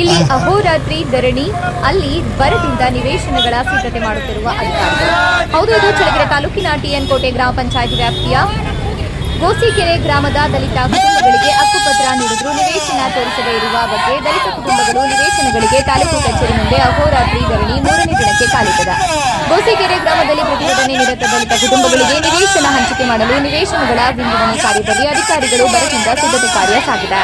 ಇಲ್ಲಿ ಅಹೋರಾತ್ರಿ ಧರಣಿ, ಅಲ್ಲಿ ಬರದಿಂದ ನಿವೇಶನಗಳ ಸಿದ್ಧತೆ ಮಾಡುತ್ತಿರುವ ಅಧಿಕಾರಿಗಳು. ಹೌದು, ಇದು ಚಳ್ಳಕೆರೆ ತಾಲೂಕಿನ ಟಿಎನ್ ಕೋಟೆ ಗ್ರಾಮ ಪಂಚಾಯತ್ ವ್ಯಾಪ್ತಿಯ ಗೋಸಿಕೆರೆ ಗ್ರಾಮದ ದಲಿತ ಕುಟುಂಬಗಳಿಗೆ ಹಕ್ಕುಪತ್ರ ನೀಡಿದ್ರು ನಿವೇಶನ ತೋರಿಸದೇ ಇರುವ ಬಗ್ಗೆ ದಲಿತ ಕುಟುಂಬಗಳು ನಿವೇಶನಗಳಿಗೆ ತಾಲೂಕು ಕಚೇರಿ ಮುಂದೆ ಅಹೋರಾತ್ರಿ ಧರಣಿ 3ನೇ ದಿನಕ್ಕೆ ಕಾಲಿಟ್ಟದ. ಗೋಸಿಕೆರೆ ಗ್ರಾಮದಲ್ಲಿ ಪ್ರತಿಭಟನೆ ನಿರತ ದಲಿತ ಕುಟುಂಬಗಳಿಗೆ ನಿವೇಶನ ಹಂಚಿಕೆ ಮಾಡಲು ನಿವೇಶನಗಳ ವಿಂಗಡಣೆ ಕಾರ್ಯದಲ್ಲಿ ಅಧಿಕಾರಿಗಳು ಬರದಿಂದ ಸಿದ್ಧತೆ ಕಾರ್ಯ ಸಾಗಿದೆ.